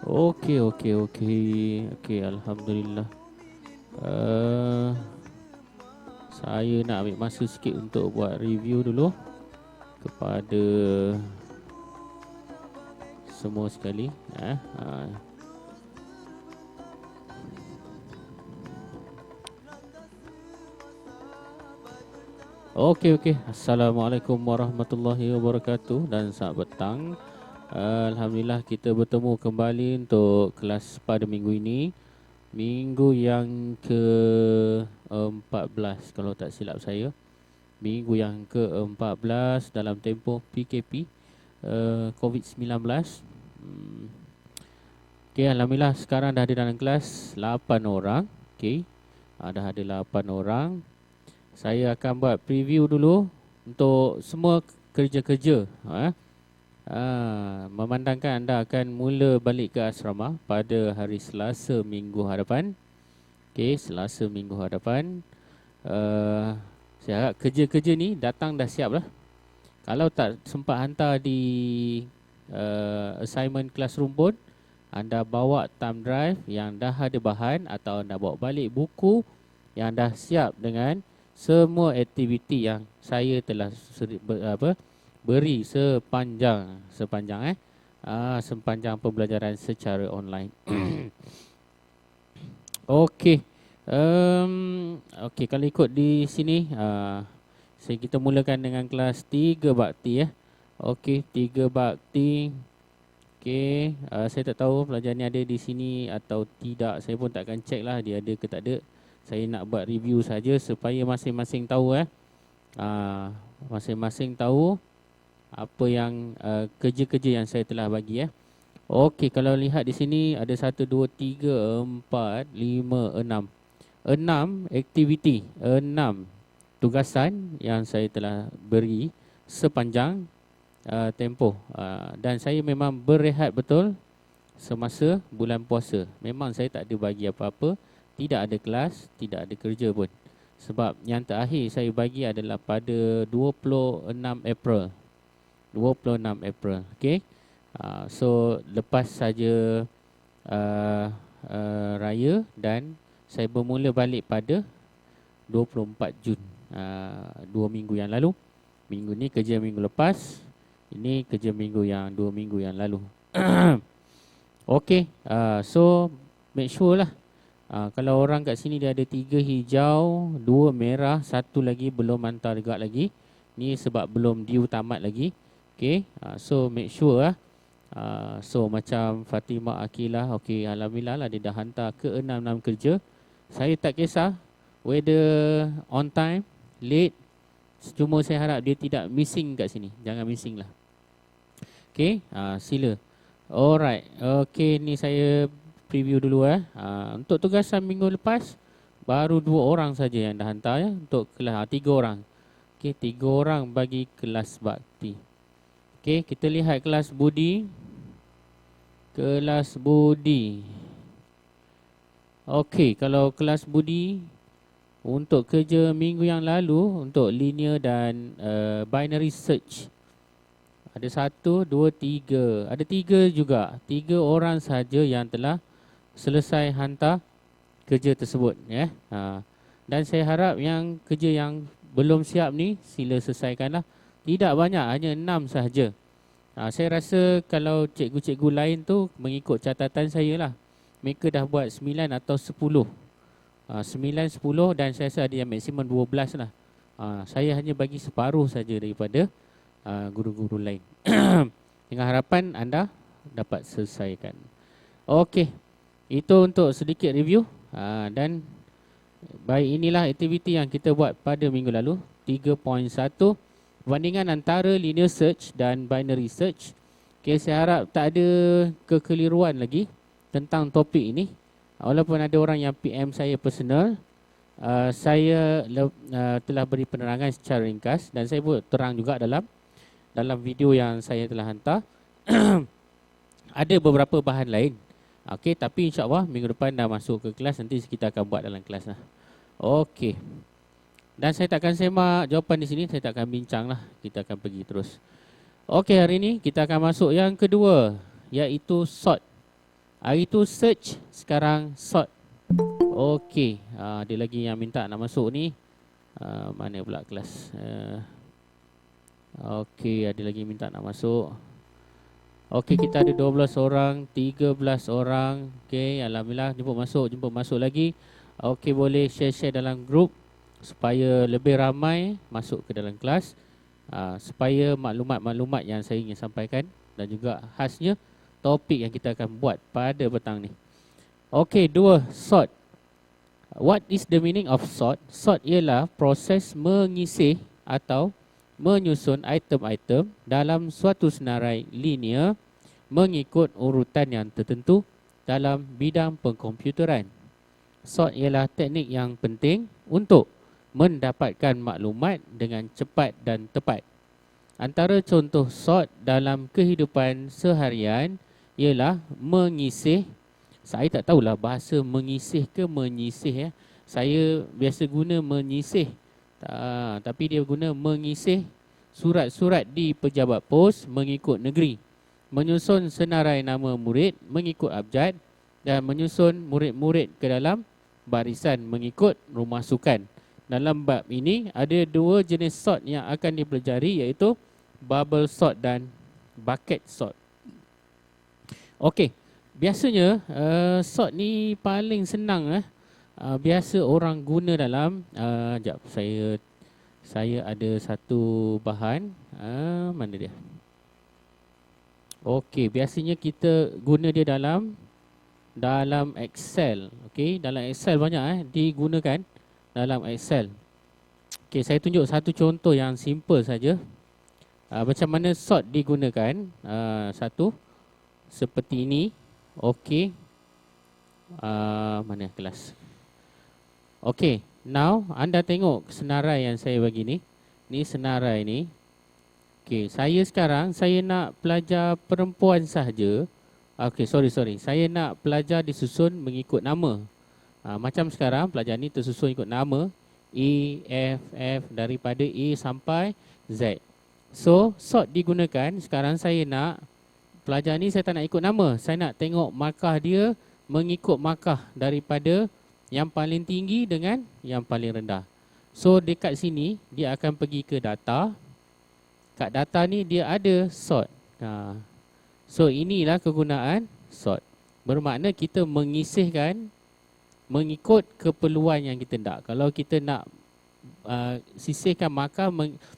Okey, okey, okey. Okey, alhamdulillah. Uh, saya nak ambil masa sikit untuk buat review dulu kepada semua sekali. Okey, okey. Assalamualaikum warahmatullahi wabarakatuh dan selamat petang. Alhamdulillah kita bertemu kembali untuk kelas pada minggu ini. Minggu yang ke-14 kalau tak silap saya. Minggu yang ke-14 dalam tempoh PKP COVID-19. Okey, alhamdulillah sekarang dah ada dalam kelas 8 orang. Okey. Dah ada 8 orang. Saya akan buat preview dulu untuk semua kerja-kerja. Memandangkan anda akan mula balik ke asrama pada hari Selasa minggu hadapan. Okey, Selasa minggu hadapan. Saya harap kerja-kerja ni datang dah siap lah. Kalau tak sempat hantar di assignment classroom pun, anda bawa thumb drive yang dah ada bahan atau anda bawa balik buku yang dah siap dengan semua aktiviti yang saya telah beri sepanjang pembelajaran secara online. Okey. Okey, kalau ikut di sini kita mulakan dengan kelas 3 bakti ya. Okey, 3 bakti. Okey, saya tak tahu pelajar ni ada di sini atau tidak. Saya pun takkan check lah dia ada ke tak ada. Saya nak buat review saja supaya masing-masing tahu masing-masing tahu apa yang kerja-kerja yang saya telah bagi ya. Okey, kalau lihat di sini ada 1 2 3 4 5 6. 6 aktiviti, 6 tugasan yang saya telah beri sepanjang tempoh dan saya memang berehat betul semasa bulan puasa. Memang saya tak ada bagi apa-apa. Tidak ada kelas, tidak ada kerja pun. Sebab yang terakhir saya bagi adalah pada 26 April. 26 April, okey. So lepas saja raya dan saya bermula balik pada 24 Jun. 2 minggu yang lalu. Minggu ni kerja minggu lepas. Ini kerja minggu yang 2 minggu yang lalu. Okey, so make sure lah. Kalau orang kat sini dia ada 3 hijau, 2 merah, 1 lagi belum hantar dekat lagi. Ni sebab belum due tamat lagi. Okay, so make sure lah. So macam Fatimah Akilah, okay, alhamdulillah lah dia dah hantar ke 6 kerja. Saya tak kisah whether on time, late. Cuma saya harap dia tidak missing kat sini. Jangan missing lah. Okay, sila. Alright, okay, ni saya preview dulu untuk tugasan minggu lepas baru 2 orang saja yang dah hantar ya untuk kelas 3 orang. Okey, 3 orang bagi kelas bakti. Okey, kita lihat kelas budi. Kelas budi. Okey, kalau kelas budi untuk kerja minggu yang lalu untuk linear dan binary search. Ada 1 2 3. Ada 3 juga. 3 orang saja yang telah selesai hantar kerja tersebut ya. Dan saya harap yang kerja yang belum siap ni sila selesaikanlah. Tidak banyak, hanya 6 sahaja. Saya rasa kalau cikgu-cikgu lain tu mengikut catatan saya lah, mereka dah buat 9 atau 10. 9, 10 dan saya rasa ada yang maksimum 12 lah. Saya hanya bagi separuh saja daripada guru-guru lain. Dengan harapan anda dapat selesaikan. Okey. Itu untuk sedikit review dan baik, inilah aktiviti yang kita buat pada minggu lalu. 3.1 perbandingan antara linear search dan binary search. Okay, saya harap tak ada kekeliruan lagi tentang topik ini. Walaupun ada orang yang PM saya personal, saya telah beri penerangan secara ringkas dan saya buat terang juga dalam video yang saya telah hantar. Ada beberapa bahan lain. Okey, tapi insya-Allah minggu depan dah masuk ke kelas, nanti kita akan buat dalam kelas lah. Okey. Dan saya takkan semak jawapan di sini, saya takkan bincang lah. Kita akan pergi terus. Okey, hari ini kita akan masuk yang kedua, iaitu sort Hari tu search, sekarang sort. Okey, ada lagi yang minta nak masuk ni. Mana pula kelas? Okey, ada lagi minta nak masuk. Okey, kita ada 12 orang, 13 orang. Okey, alhamdulillah jemput masuk lagi. Okey, boleh share-share dalam grup supaya lebih ramai masuk ke dalam kelas. Supaya maklumat-maklumat yang saya ingin sampaikan dan juga khasnya topik yang kita akan buat pada petang ni. Okey, 2, sort. What is the meaning of sort? Sort ialah proses mengisih atau menyusun item-item dalam suatu senarai linear mengikut urutan yang tertentu dalam bidang pengkomputeran. Sort ialah teknik yang penting untuk mendapatkan maklumat dengan cepat dan tepat. Antara contoh sort dalam kehidupan seharian ialah mengisih. Saya tak tahulah bahasa mengisih ke menyisih ya. Saya biasa guna menyisih. Tapi dia guna mengisih surat-surat di pejabat pos mengikut negeri, menyusun senarai nama murid mengikut abjad dan menyusun murid-murid ke dalam barisan mengikut rumah sukan. Dalam bab ini ada 2 jenis sort yang akan dipelajari, iaitu bubble sort dan bucket sort. Okey, biasanya sort ni paling senang biasa orang guna dalam jap saya ada satu bahan, mana dia? Okey, biasanya kita guna dia dalam Excel. Okey, dalam Excel banyak digunakan dalam Excel. Okey, saya tunjuk satu contoh yang simple saja. Macam mana sort digunakan. Satu seperti ini. Okey. Mana kelas? Okey, now anda tengok senarai yang saya bagi ni. Ni senarai ni. Okey, saya nak pelajar perempuan sahaja. Okey, sorry. Saya nak pelajar disusun mengikut nama. Macam sekarang pelajar ni tersusun ikut nama E, F, F daripada A sampai Z. So, sort digunakan. Sekarang saya nak pelajar ni saya tak nak ikut nama. Saya nak tengok markah dia mengikut markah daripada yang paling tinggi dengan yang paling rendah. So, dekat sini dia akan pergi ke data. Kat data ni dia ada sort. So, inilah kegunaan sort. Bermakna kita mengisihkan mengikut keperluan yang kita nak. Kalau kita nak sisihkan markah,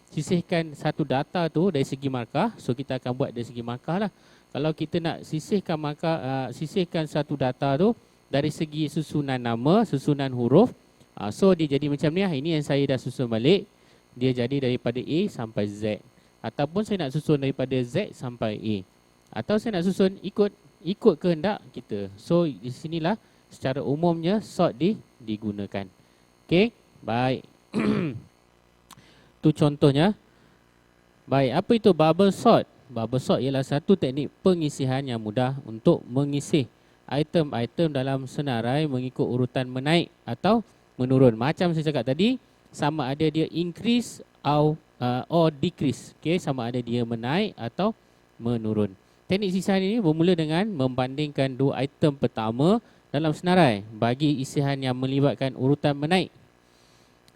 sisihkan satu data tu dari segi markah, so kita akan buat dari segi markah lah. Kalau kita nak sisihkan markah, sisihkan satu data tu dari segi susunan nama, susunan huruf, so dia jadi macam ni lah. Ini yang saya dah susun balik. Dia jadi daripada A sampai Z. Ataupun saya nak susun daripada Z sampai A. Atau saya nak susun ikut kehendak kita. So di sinilah secara umumnya sort digunakan. Okey, baik. Tu contohnya. Baik, apa itu bubble sort? Bubble sort ialah satu teknik pengisihan yang mudah untuk mengisih item-item dalam senarai mengikut urutan menaik atau menurun. Macam saya cakap tadi, sama ada dia increase or decrease. Okey, sama ada dia menaik atau menurun. Teknik sisihan ini bermula dengan membandingkan 2 item pertama dalam senarai bagi isihan yang melibatkan urutan menaik.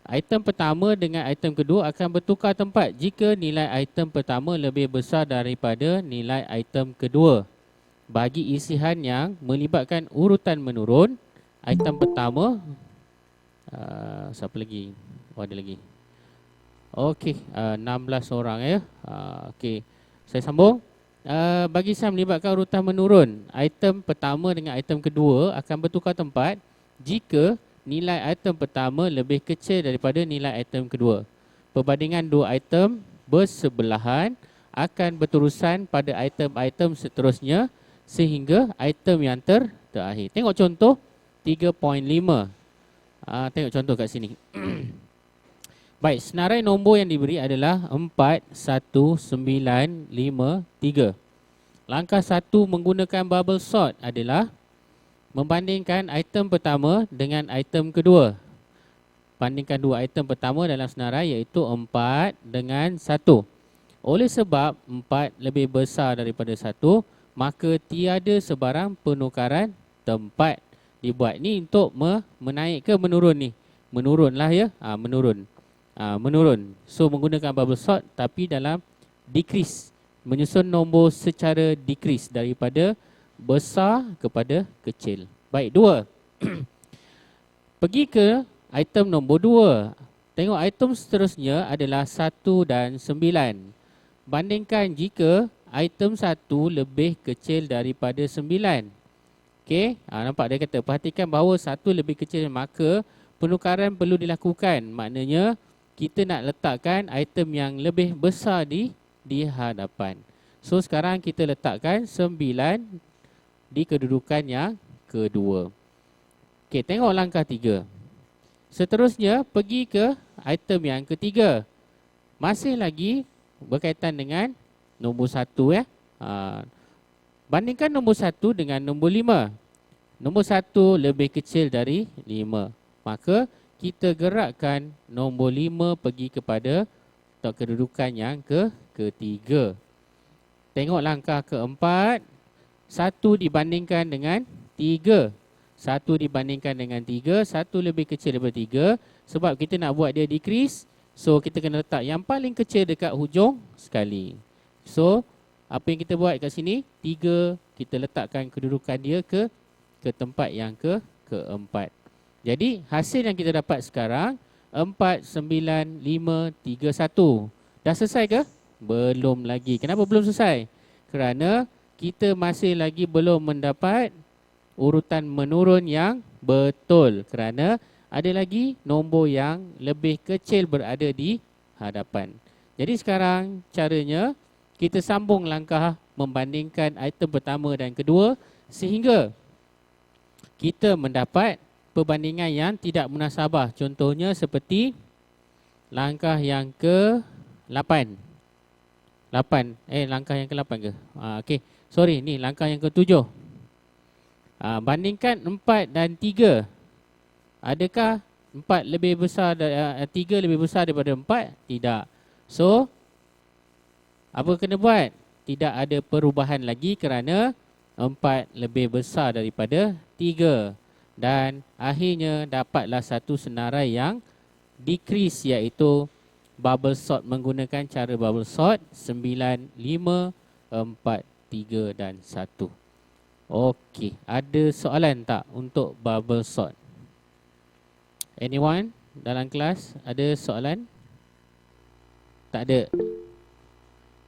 Item pertama dengan item kedua akan bertukar tempat jika nilai item pertama lebih besar daripada nilai item kedua. Bagi isihan yang melibatkan urutan menurun, item pertama, siapa lagi? Ada lagi. Okey, 16 orang ya. Okey, saya sambung. Bagi saya melibatkan urutan menurun, item pertama dengan item kedua akan bertukar tempat jika nilai item pertama lebih kecil daripada nilai item kedua. Perbandingan 2 item bersebelahan akan berterusan pada item-item seterusnya sehingga item yang terakhir. Tengok contoh 3.5. Tengok contoh kat sini. Baik, senarai nombor yang diberi adalah 4, 1, 9, 5, 3. Langkah 1 menggunakan bubble sort adalah membandingkan item pertama dengan item kedua. Bandingkan 2 item pertama dalam senarai iaitu 4 dengan 1. Oleh sebab 4 lebih besar daripada 1, maka tiada sebarang penukaran tempat dibuat. Ni untuk menaik ke menurun ni? Menurunlah ya. Menurun. Menurun. So menggunakan bubble sort tapi dalam decrease. Menyusun nombor secara decrease daripada besar kepada kecil. Baik, 2. Pergi ke item nombor 2. Tengok item seterusnya adalah 1 dan 9. Bandingkan jika item 1 lebih kecil daripada 9. Okey, nampak dia kata perhatikan bahawa 1 lebih kecil, maka penukaran perlu dilakukan. Maknanya kita nak letakkan item yang lebih besar di hadapan. So sekarang kita letakkan 9 di kedudukan yang kedua. Okey, tengok langkah 3. Seterusnya pergi ke item yang ketiga. Masih lagi berkaitan dengan nombor 1 ya. Bandingkan nombor 1 dengan nombor 5. Nombor 1 lebih kecil dari 5. Maka kita gerakkan nombor 5 pergi kepada kedudukan yang ketiga. Tengok langkah keempat. 1 dibandingkan dengan 3. 1 dibandingkan dengan 3. 1 lebih kecil daripada 3. Sebab kita nak buat dia decrease. So kita kena letak yang paling kecil dekat hujung sekali. So apa yang kita buat kat sini? 3 kita letakkan kedudukan dia ke tempat yang keempat. Jadi hasil yang kita dapat sekarang 4, 9, 5, 3, 1. Dah selesai ke? Belum lagi. Kenapa belum selesai? Kerana kita masih lagi belum mendapat urutan menurun yang betul. Kerana ada lagi nombor yang lebih kecil berada di hadapan. Jadi sekarang caranya kita sambung langkah membandingkan item pertama dan kedua sehingga kita mendapat perbandingan yang tidak munasabah. Contohnya seperti langkah yang ke-8. Langkah yang ke-8 ke? Okey. Sorry, ni langkah yang ke-7. Bandingkan 4 dan 3. Adakah 4 lebih besar 3 lebih besar daripada 4? Tidak. So apa kena buat? Tidak ada perubahan lagi kerana 4 lebih besar daripada 3. Dan akhirnya dapatlah satu senarai yang decrease, iaitu bubble sort menggunakan cara bubble sort 9, 5, 4, 3 dan 1. Okey, ada soalan tak untuk bubble sort? Anyone dalam kelas ada soalan? Tak ada.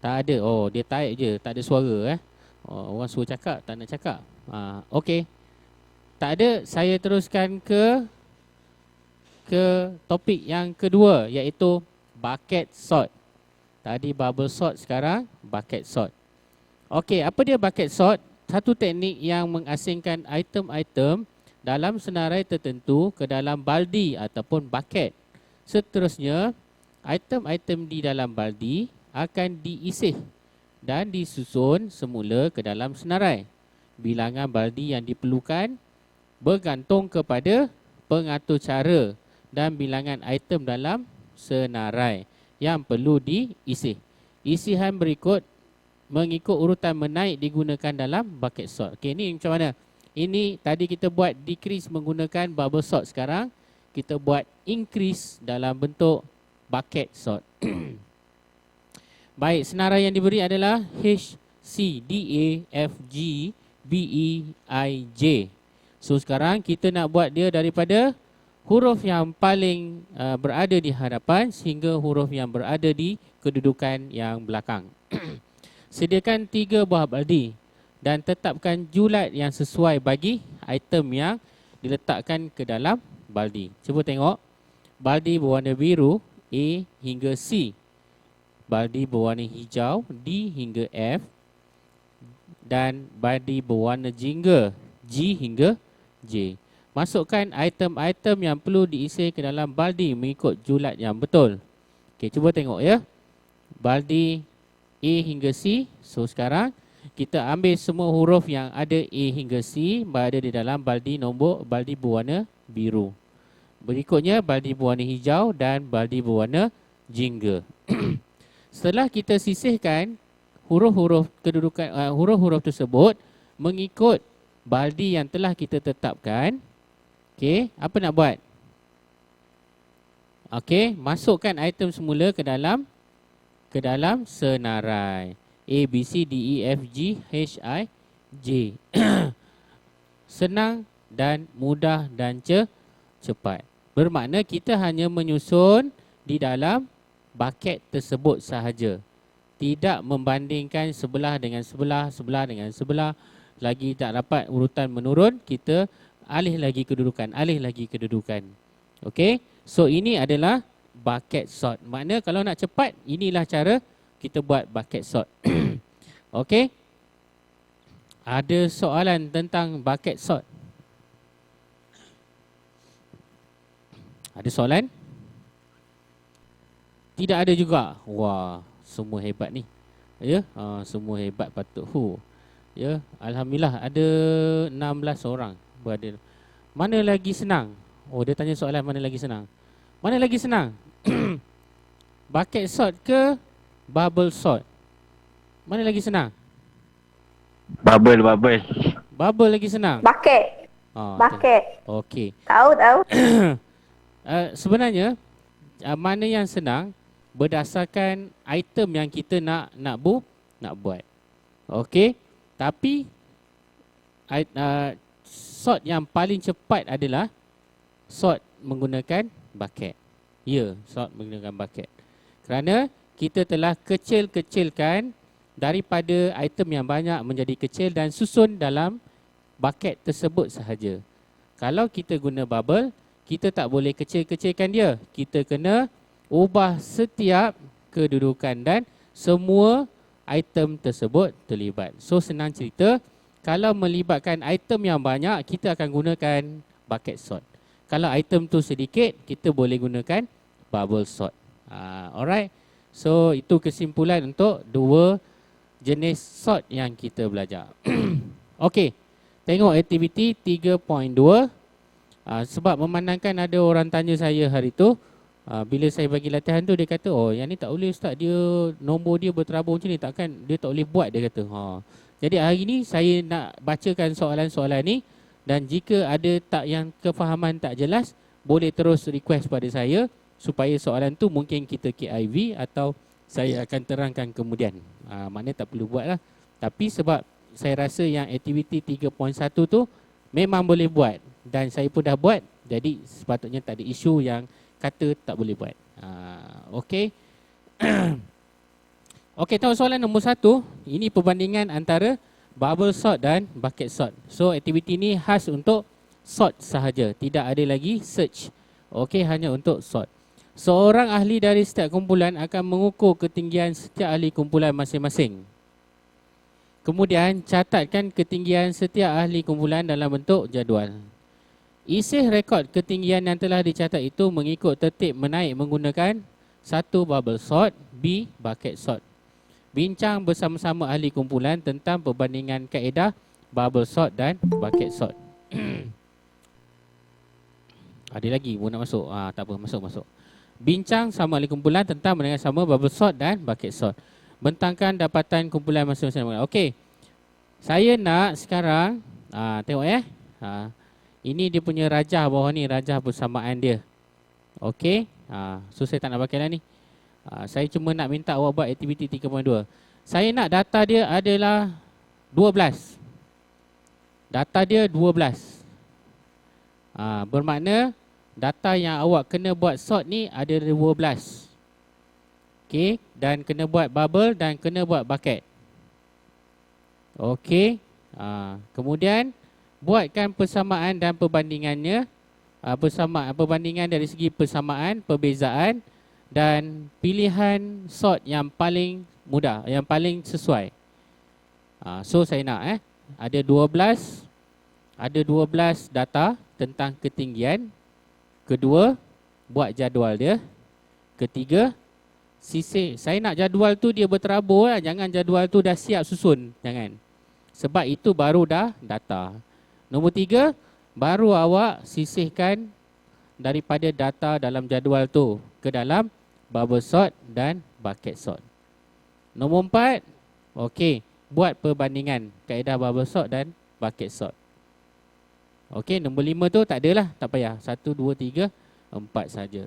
Tak ada. Oh, dia tarik je, tak ada suara orang suruh cakap, tak nak cakap. Okey. Tak ada, saya teruskan ke topik yang kedua, iaitu bucket sort. Tadi bubble sort, sekarang bucket sort. Okey, apa dia bucket sort? Satu teknik yang mengasingkan item-item dalam senarai tertentu ke dalam baldi ataupun bucket. Seterusnya, item-item di dalam baldi akan diisih dan disusun semula ke dalam senarai. Bilangan baldi yang diperlukan bergantung kepada pengatur cara dan bilangan item dalam senarai yang perlu diisih. Isihan berikut mengikut urutan menaik digunakan dalam bucket sort. Okey, ni macam mana? Ini tadi kita buat decrease menggunakan bubble sort. Sekarang kita buat increase dalam bentuk bucket sort. Baik, senarai yang diberi adalah H, C, D, A, F, G, B, E, I, J. So sekarang kita nak buat dia daripada huruf yang paling berada di hadapan sehingga huruf yang berada di kedudukan yang belakang. Sediakan 3 buah baldi dan tetapkan julat yang sesuai bagi item yang diletakkan ke dalam baldi. Cuba tengok. Baldi berwarna biru A hingga C. Baldi berwarna hijau D hingga F. Dan baldi berwarna jingga G hingga J. Masukkan item-item yang perlu diisi ke dalam baldi mengikut julat yang betul. Okey, cuba tengok ya. Baldi A hingga C. So sekarang kita ambil semua huruf yang ada A hingga C berada di dalam baldi berwarna biru. Berikutnya baldi berwarna hijau dan baldi berwarna jingga. Setelah kita sisihkan huruf-huruf kedudukan huruf-huruf tersebut mengikut baldi yang telah kita tetapkan. Okey, apa nak buat? Okey, masukkan item semula ke dalam senarai. A, B, C, D, E, F, G, H, I, J. Senang dan mudah dan cepat. Bermakna kita hanya menyusun di dalam buket tersebut sahaja. Tidak membandingkan sebelah dengan sebelah, sebelah dengan sebelah. Lagi tak dapat urutan menurun, kita alih lagi kedudukan. Okey, so ini adalah bucket sort. Makna kalau nak cepat, inilah cara kita buat bucket sort. Okey, ada soalan tentang bucket sort? Ada soalan? Tidak ada juga. Wah, semua hebat ni. Ya, semua hebat patut. Ya, alhamdulillah ada 16 orang berada. Mana lagi senang? Oh, dia tanya soalan mana lagi senang. Mana lagi senang? Bucket sort ke bubble sort? Mana lagi senang? Bubble. Bubble lagi senang. Bucket. Bucket. Okey. Tahu. Sebenarnya mana yang senang berdasarkan item yang kita nak buat. Okey. Tapi sort yang paling cepat adalah sort menggunakan bucket. Ya, sort menggunakan bucket. Kerana kita telah kecilkan daripada item yang banyak menjadi kecil dan susun dalam bucket tersebut sahaja. Kalau kita guna bubble, kita tak boleh kecilkan dia. Kita kena ubah setiap kedudukan dan semua item tersebut terlibat. So senang cerita, kalau melibatkan item yang banyak, kita akan gunakan bucket sort. Kalau item tu sedikit, kita boleh gunakan bubble sort. Alright. So itu kesimpulan untuk dua jenis sort yang kita belajar. Okey. Tengok aktiviti 3.2. Sebab memandangkan ada orang tanya saya hari tu, bila saya bagi latihan tu, dia kata, oh yang ni tak boleh Ustaz, dia nombor dia berterabur macam ni, takkan dia tak boleh buat, dia kata. Jadi hari ni saya nak bacakan soalan-soalan ni, dan jika ada yang kefahaman tak jelas, boleh terus request pada saya supaya soalan tu mungkin kita KIV atau saya akan terangkan kemudian. Maknanya tak perlu buat lah. Tapi sebab saya rasa yang aktiviti 3.1 tu memang boleh buat dan saya pun dah buat, jadi sepatutnya tak ada isu yang kata tak boleh buat. Okey. Okey, tahu soalan nombor 1. Ini perbandingan antara bubble sort dan bucket sort. So aktiviti ni khas untuk sort sahaja, tidak ada lagi search. Okey, hanya untuk sort. Seorang ahli dari setiap kumpulan akan mengukur ketinggian setiap ahli kumpulan masing-masing. Kemudian catatkan ketinggian setiap ahli kumpulan dalam bentuk jadual. Isi rekod ketinggian yang telah dicatat itu mengikut tertib menaik menggunakan 1. Bubble sort, B. Bucket sort. Bincang bersama-sama ahli kumpulan tentang perbandingan kaedah bubble sort dan bucket sort. Ada lagi pun nak masuk? Tak apa, masuk. Bincang sama ahli kumpulan tentang perbandingan sama bubble sort dan bucket sort. Bentangkan dapatan kumpulan masing-masing. Okey. Saya nak sekarang tengok ya. Ini dia punya rajah bawah ni, rajah persamaan dia. Okey. So saya tak nak pakai lah ni. Saya cuma nak minta awak buat aktiviti 3.2. Saya nak data dia adalah 12. Data dia 12. Bermakna data yang awak kena buat sort ni ada 12. Okey, dan kena buat bubble dan kena buat bucket. Okey. Kemudian buatkan persamaan dan perbandingannya. Perbandingan dari segi persamaan, perbezaan dan pilihan sort yang paling mudah, yang paling sesuai. So saya nak ada 12 data tentang ketinggian. Kedua, buat jadual dia. Ketiga, sisir. Saya nak jadual tu dia berterabur lah. Jangan jadual tu dah siap susun. Jangan. Sebab itu baru dah data. Nombor 3, baru awak sisihkan daripada data dalam jadual tu ke dalam bubble sort dan bucket sort. Nombor 4, Okey, buat perbandingan kaedah bubble sort dan bucket sort. Okey, nombor 5 tu tak adalah, tak payah. 1, 2, 3, 4 saja.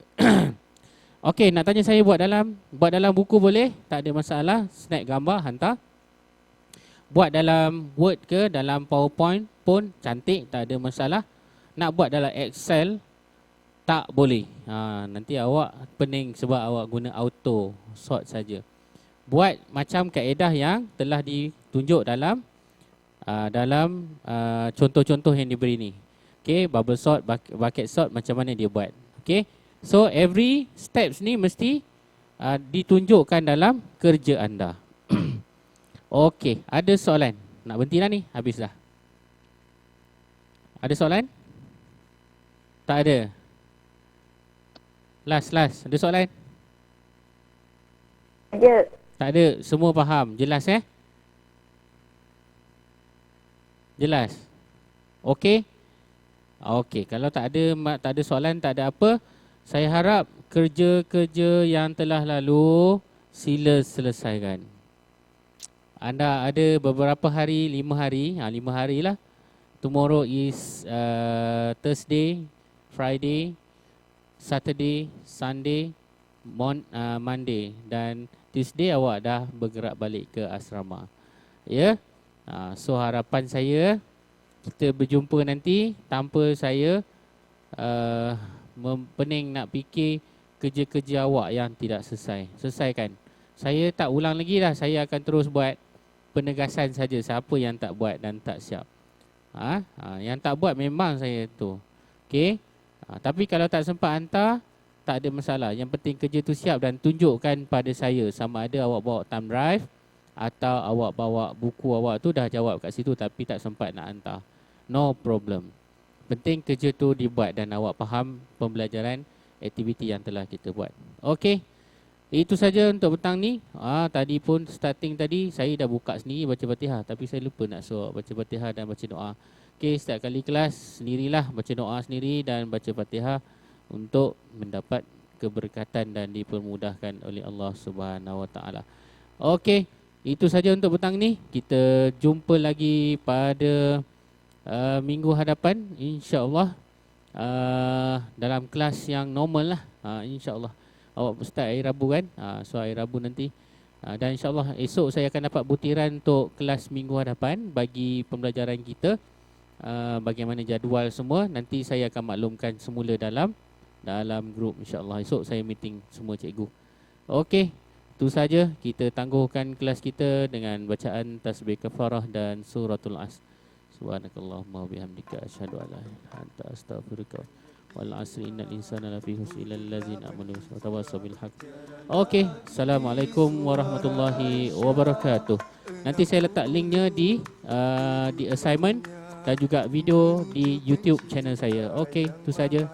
Okey, nak tanya saya buat dalam buku boleh, tak ada masalah. Snap gambar hantar. Buat dalam Word ke dalam PowerPoint pun cantik, tak ada masalah. Nak buat dalam Excel tak boleh. Nanti awak pening sebab awak guna auto sort saja. Buat macam kaedah yang telah ditunjuk dalam contoh-contoh yang diberi ni. Okey, bubble sort, bucket sort, macam mana dia buat. Okey. So every steps ni mesti ditunjukkan dalam kerja anda. Okey, ada soalan? Nak berhenti dah ni? Habis dah. Ada soalan? Tak ada. Last. Ada soalan? Ada. Tak ada. Semua faham. Jelas Jelas. Okey. Okey, kalau tak ada soalan, tak ada apa, saya harap kerja-kerja yang telah lalu sila selesaikan. Anda ada beberapa hari, 5 hari, 5 hari lah. Tomorrow is Thursday, Friday, Saturday, Sunday, Monday dan Tuesday awak dah bergerak balik ke asrama. Ya. So harapan saya kita berjumpa nanti tanpa saya pening nak fikir kerja-kerja awak yang tidak selesaikan. Saya tak ulang lagi dah. Saya akan terus buat penegasan saja siapa yang tak buat dan tak siap. Yang tak buat memang saya tu. Okey. Tapi kalau tak sempat hantar, tak ada masalah. Yang penting kerja tu siap dan tunjukkan pada saya sama ada awak bawa thumb drive atau awak bawa buku awak tu dah jawab kat situ tapi tak sempat nak hantar. No problem. Penting kerja tu dibuat dan awak faham pembelajaran aktiviti yang telah kita buat. Okey. Itu saja untuk petang ni. Tadi pun starting tadi saya dah buka sendiri baca Fatihah tapi saya lupa nak suruh baca Fatihah dan baca doa. Okey, setiap kali kelas sendirilah baca doa sendiri dan baca Fatihah untuk mendapat keberkatan dan dipermudahkan oleh Allah Subhanahu Wa Taala. Okey, itu saja untuk petang ni. Kita jumpa lagi pada minggu hadapan insya-Allah dalam kelas yang normal lah. Insya-Allah. Awak start hari Rabu kan? So hari Rabu nanti. Dan insyaAllah esok saya akan dapat butiran untuk kelas minggu hadapan bagi pembelajaran kita. Bagaimana jadual semua. Nanti saya akan maklumkan semula dalam grup insyaAllah. Esok saya meeting semua cikgu. Okey, itu saja. Kita tangguhkan kelas kita dengan bacaan tasbih kafarah dan suratul As. Subhanakallahumma bihamdika asyhadu an la ilaha illa anta astaghfiruka wal asri innal insana lafi khusr illa allazina amanu wa tawassaw bil haqq. Okey, assalamualaikum warahmatullahi wabarakatuh. Nanti saya letak linknya di assignment dan juga video di YouTube channel saya. Okey, itu saja.